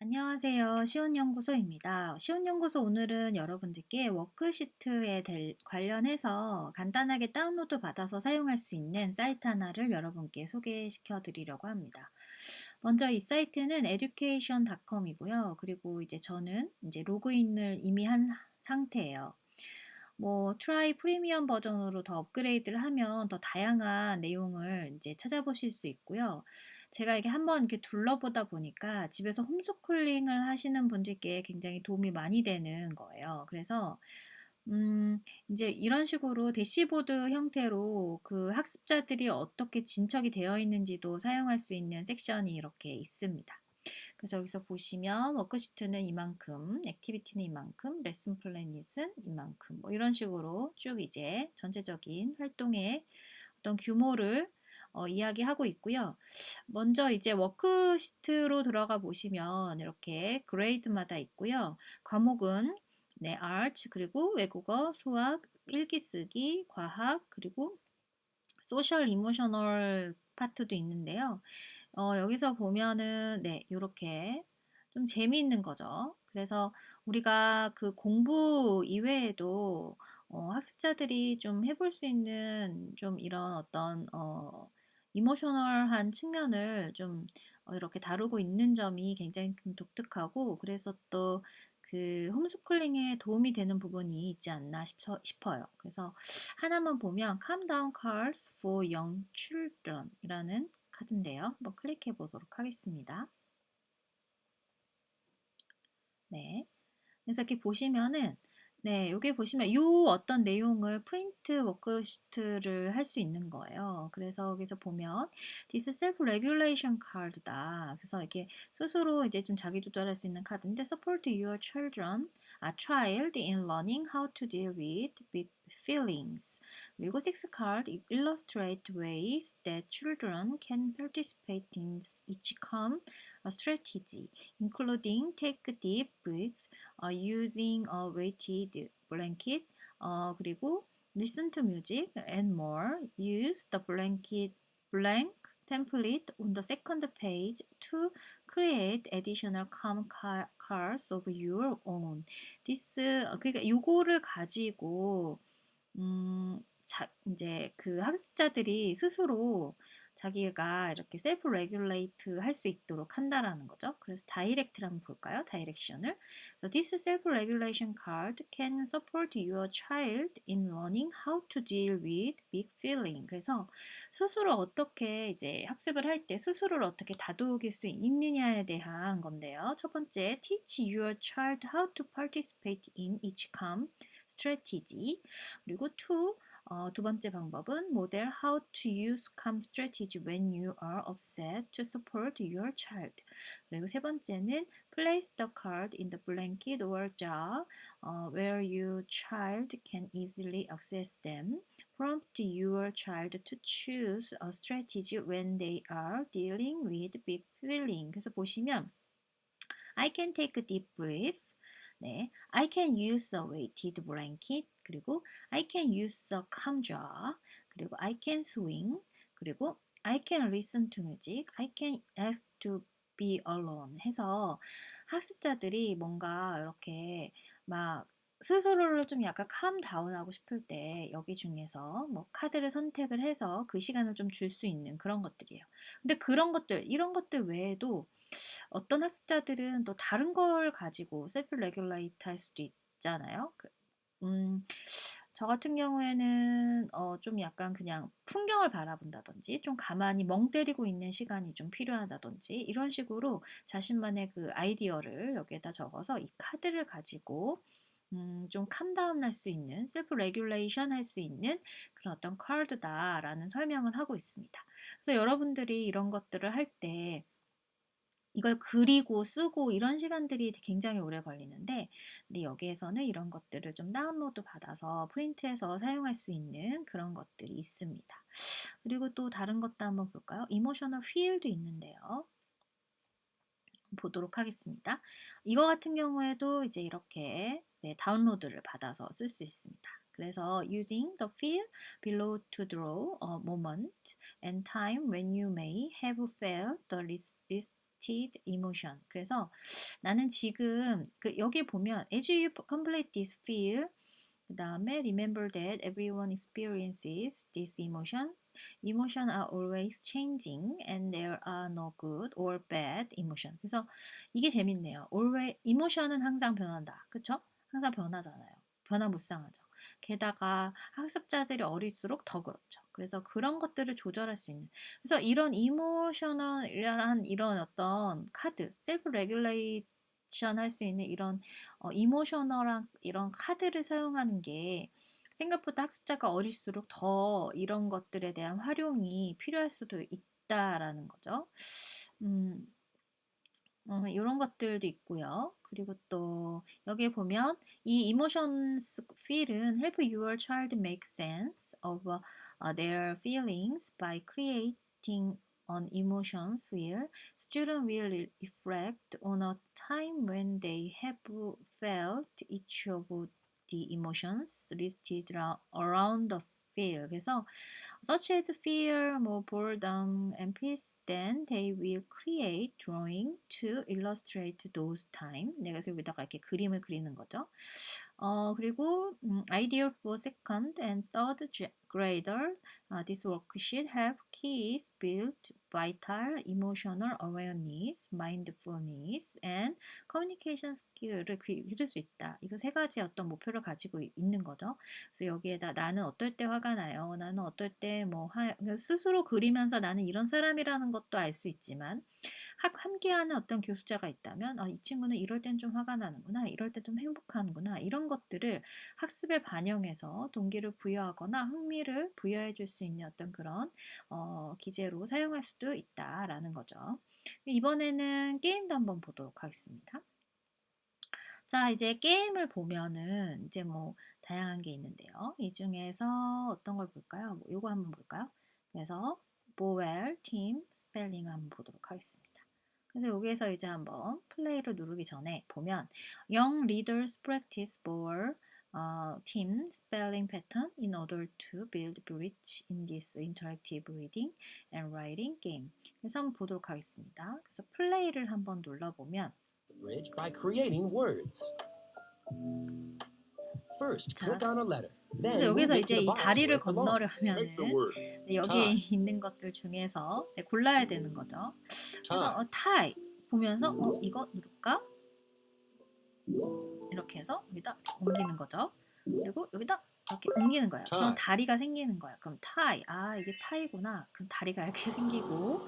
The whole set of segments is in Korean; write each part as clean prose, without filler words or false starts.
안녕하세요. 시온연구소입니다. 시온연구소 오늘은 여러분들께 워크시트에 관련해서 간단하게 다운로드 받아서 사용할 수 있는 사이트 하나를 여러분께 소개시켜 드리려고 합니다. 먼저 이 사이트는 education.com이고요. 그리고 이제 저는 이제 로그인을 이미 한 상태예요. 트라이 프리미엄 버전으로 더 업그레이드를 하면 더 다양한 내용을 이제 찾아보실 수 있고요. 제가 이게 한번 이렇게 둘러보다 보니까 집에서 홈스쿨링을 하시는 분들께 굉장히 도움이 많이 되는 거예요. 그래서 이제 이런 식으로 대시보드 형태로 그 학습자들이 어떻게 진척이 되어 있는지도 사용할 수 있는 섹션이 이렇게 있습니다. 그래서 여기서 보시면 워크시트는 이만큼, 액티비티는 이만큼, 레슨 플래닛은 이만큼, 이런 식으로 쭉 이제 전체적인 활동의 어떤 규모를 이야기하고 있고요. 먼저 이제 워크시트로 들어가 보시면 이렇게 그레이드마다 있고요. 과목은 네, 아트, 그리고 외국어, 수학, 읽기 쓰기, 과학, 그리고 소셜 이모셔널 파트도 있는데요. 여기서 보면은 네, 요렇게 좀 재미있는 거죠. 그래서 우리가 그 공부 이외에도 학습자들이 좀 해볼 수 있는 좀 이런 어떤 이모셔널한 측면을 좀 이렇게 다루고 있는 점이 굉장히 좀 독특하고, 그래서 또 그 홈스쿨링에 도움이 되는 부분이 있지 않나 싶어요. 그래서 하나만 보면 Calm Down Cards for Young Children 이라는 카드인데요. 한번 클릭해 보도록 하겠습니다. 네. 그래서 이렇게 보시면은 네, 여기 보시면 요 어떤 내용을 프린트 워크시트를 할 수 있는 거예요. 그래서 여기서 보면 This self-regulation card다. 그래서 이게 스스로 이제 좀 자기 조절할 수 있는 카드인데 Support your children, a child in learning how to deal with big feelings. 그리고 six card illustrate ways that children can participate in each calm strategy, including take deep breath, using a weighted blanket, 그리고 listen to music and more. Use the blank template on the second page to create additional calm cards of your own. 그러니까 요거를 가지고 이제 그 학습자들이 스스로 자기가 이렇게 셀프 레귤레이트 할 수 있도록 한다라는 거죠. 그래서 다이렉트를 한번 볼까요? 다이렉션을. So this self-regulation card can support your child in learning how to deal with big feeling. 그래서 스스로 어떻게 이제 학습을 할 때 스스로를 어떻게 다독일 수 있느냐에 대한 건데요. 첫 번째, teach your child how to participate in each calm strategy. 그리고 두 번째 방법은 model how to use calm strategy when you are upset to support your child. 그리고 세 번째는 place the card in the blanket or jar where your child can easily access them. Prompt your child to choose a strategy when they are dealing with big feeling. 그래서 보시면 I can take a deep breath. 네, I can use a weighted blanket. 그리고 I can use a calm jar. 그리고 I can swing. 그리고 I can listen to music. I can ask to be alone. 해서 학습자들이 뭔가 이렇게 막 스스로를 좀 약간 캄 다운하고 싶을 때 여기 중에서 뭐 카드를 선택을 해서 그 시간을 좀 줄 수 있는 그런 것들이에요. 근데 그런 것들, 이런 것들 외에도 어떤 학습자들은 또 다른 걸 가지고 셀프 레귤레이트 할 수도 있잖아요. 음, 저 같은 경우에는 좀 약간 그냥 풍경을 바라본다든지 좀 가만히 멍 때리고 있는 시간이 좀 필요하다든지 이런 식으로 자신만의 그 아이디어를 여기에다 적어서 이 카드를 가지고 좀 캄다운 할 수 있는 셀프 레귤레이션 할 수 있는 그런 어떤 카드다라는 설명을 하고 있습니다. 그래서 여러분들이 이런 것들을 할때 이걸 그리고 쓰고 이런 시간들이 굉장히 오래 걸리는데, 근데 여기에서는 이런 것들을 좀 다운로드 받아서 프린트해서 사용할 수 있는 그런 것들이 있습니다. 그리고 또 다른 것도 한번 볼까요? 이모셔널 휠도 있는데요. 보도록 하겠습니다. 이거 같은 경우에도 이제 이렇게 네, 다운로드를 받아서 쓸 수 있습니다. 그래서 using the field below to draw a moment and time when you may have felt the listed emotion. 그래서 나는 지금 여기 보면 as you complete this field 그 다음에 remember that everyone experiences these emotions. Emotions are always changing and there are no good or bad emotion. 그래서 이게 재밌네요. always emotion은 항상 변한다. 그쵸? 항상 변하잖아요. 변화무쌍하죠. 게다가 학습자들이 어릴수록 더 그렇죠. 그래서 그런 것들을 조절할 수 있는. 그래서 이런 이모셔널한 이런 어떤 카드, 셀프 레귤레이션 할 수 있는 이런 이모셔널한 이런 카드를 사용하는 게 생각보다 학습자가 어릴수록 더 이런 것들에 대한 활용이 필요할 수도 있다라는 거죠. 이런 것들도 있고요. 그리고 또 여기에 보면 이 emotions feel은 help your child make sense of their feelings by creating an emotions wheel. Student will reflect on a time when they have felt each of the emotions listed around the feel. 그래서 such as fear, boredom, and peace, then they will create drawing to illustrate those time. 그래서 여기다가 이렇게 그림을 그리는 거죠. 그리고 ideal for second and third grader. This worksheet help kids build vital emotional awareness, mindfulness, and communication skill을 기를 수 있다. 이거 세 가지 어떤 목표를 가지고 있는 거죠. 그래서 여기에다 나는 어떨 때 화가 나요. 나는 어떨 때 스스로 그리면서 나는 이런 사람이라는 것도 알 수 있지만 함께하는 어떤 교수자가 있다면 이 친구는 이럴 땐 좀 화가 나는구나. 이럴 때 좀 행복하는구나. 이런 것들을 학습에 반영해서 동기를 부여하거나 흥미를 부여해 줄 수 있는 어떤 그런 기재로 사용할 수도 있다라는 거죠. 이번에는 게임도 한번 보도록 하겠습니다. 자, 이제 게임을 보면은 이제 다양한 게 있는데요. 이 중에서 어떤 걸 볼까요? 요거 한번 볼까요? 그래서 보웰 팀 스펠링을 한번 보도록 하겠습니다. 그래서 여기에서 이제 한번 플레이를 누르기 전에 보면 Young readers practice Bower team spelling pattern in order to build bridge in this interactive reading and writing game. 그래서 한번 보도록 하겠습니다. 그래서 플레이를 한번 눌러보면 bridge by creating words. First, click on a letter. 그래서 여기서 이제 이 다리를 건너려면은 여기에 있는 것들 중에서 골라야 되는 거죠. 그래서 타이 보면서 이거 누를까? 이렇게 해서 여기다 옮기는 거죠. 그리고 여기다 이렇게 옮기는 거예요. 그럼 다리가 생기는 거예요. 그럼 타이, 이게 타이구나. 그럼 다리가 이렇게 생기고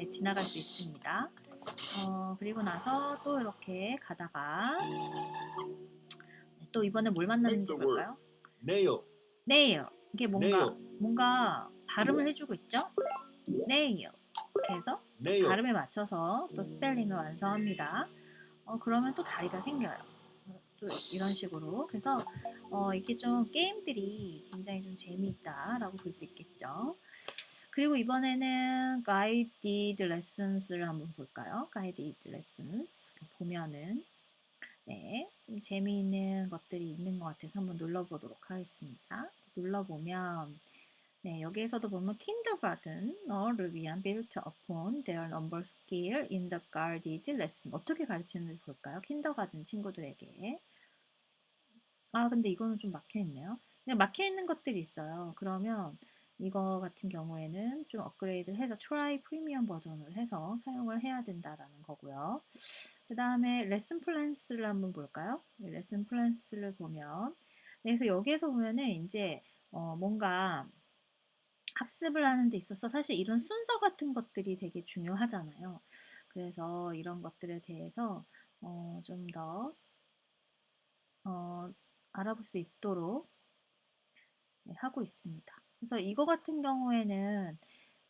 지나갈 수 있습니다. 그리고 나서 또 이렇게 가다가 또 이번에 뭘 만났는지 볼까요? nail. 이게 뭔가 발음을 해주고 있죠? nail. 이렇게 해서 발음에 맞춰서 또 스펠링을 완성합니다. 그러면 또 다리가 생겨요. 또 이런 식으로. 그래서 이게 좀 게임들이 굉장히 좀 재미있다라고 볼 수 있겠죠. 그리고 이번에는 guided lessons를 한번 볼까요? guided lessons 보면은 좀 재미있는 것들이 있는 것 같아서 한번 눌러보도록 하겠습니다. 눌러보면 여기에서도 보면 kindergarten을 위한 built upon their number skill in the guided lesson 어떻게 가르치는지 볼까요? kindergarten 친구들에게 근데 이거는 좀 막혀있네요. 근데 막혀있는 것들이 있어요. 그러면 이거 같은 경우에는 좀 업그레이드를 해서 트라이 프리미엄 버전을 해서 사용을 해야 된다라는 거고요. 그 다음에 레슨 플랜스를 한번 볼까요? 레슨 플랜스를 보면 그래서 여기에서 보면은 이제 뭔가 학습을 하는 데 있어서 사실 이런 순서 같은 것들이 되게 중요하잖아요. 그래서 이런 것들에 대해서 좀 더 알아볼 수 있도록 하고 있습니다. 그래서 이거 같은 경우에는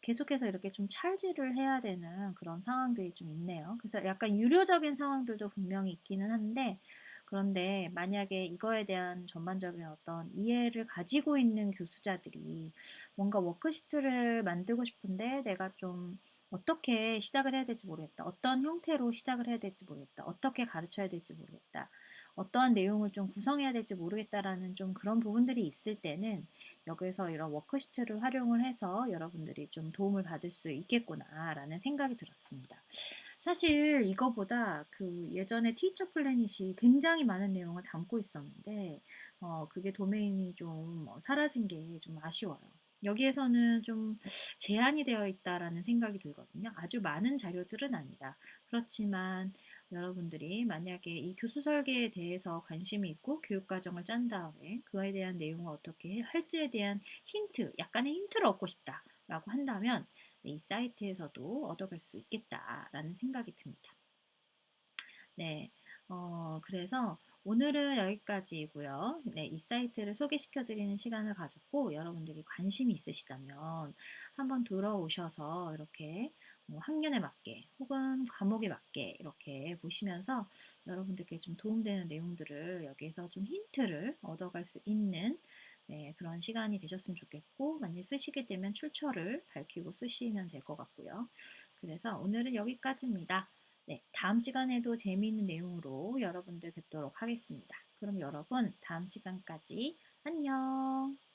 계속해서 이렇게 좀 찰지를 해야 되는 그런 상황들이 좀 있네요. 그래서 약간 유료적인 상황들도 분명히 있기는 한데 그런데 만약에 이거에 대한 전반적인 어떤 이해를 가지고 있는 교수자들이 뭔가 워크시트를 만들고 싶은데 내가 좀 어떻게 시작을 해야 될지 모르겠다. 어떤 형태로 시작을 해야 될지 모르겠다. 어떻게 가르쳐야 될지 모르겠다. 어떠한 내용을 좀 구성해야 될지 모르겠다라는 좀 그런 부분들이 있을 때는 여기서 이런 워크시트를 활용을 해서 여러분들이 좀 도움을 받을 수 있겠구나라는 생각이 들었습니다. 사실 이거보다 그 예전에 티처 플래닛이 굉장히 많은 내용을 담고 있었는데 그게 도메인이 좀 사라진 게 좀 아쉬워요. 여기에서는 좀 제한이 되어 있다라는 생각이 들거든요. 아주 많은 자료들은 아니다. 그렇지만 여러분들이 만약에 이 교수 설계에 대해서 관심이 있고 교육과정을 짠 다음에 그에 대한 내용을 어떻게 할지에 대한 힌트, 약간의 힌트를 얻고 싶다라고 한다면 이 사이트에서도 얻어갈 수 있겠다라는 생각이 듭니다. 네, 그래서 오늘은 여기까지이고요. 네, 이 사이트를 소개시켜드리는 시간을 가졌고 여러분들이 관심이 있으시다면 한번 들어오셔서 이렇게 뭐 학년에 맞게 혹은 과목에 맞게 이렇게 보시면서 여러분들께 좀 도움되는 내용들을 여기에서 좀 힌트를 얻어갈 수 있는 네, 그런 시간이 되셨으면 좋겠고 만약에 쓰시게 되면 출처를 밝히고 쓰시면 될 것 같고요. 그래서 오늘은 여기까지입니다. 네, 다음 시간에도 재미있는 내용으로 여러분들 뵙도록 하겠습니다. 그럼 여러분, 다음 시간까지 안녕!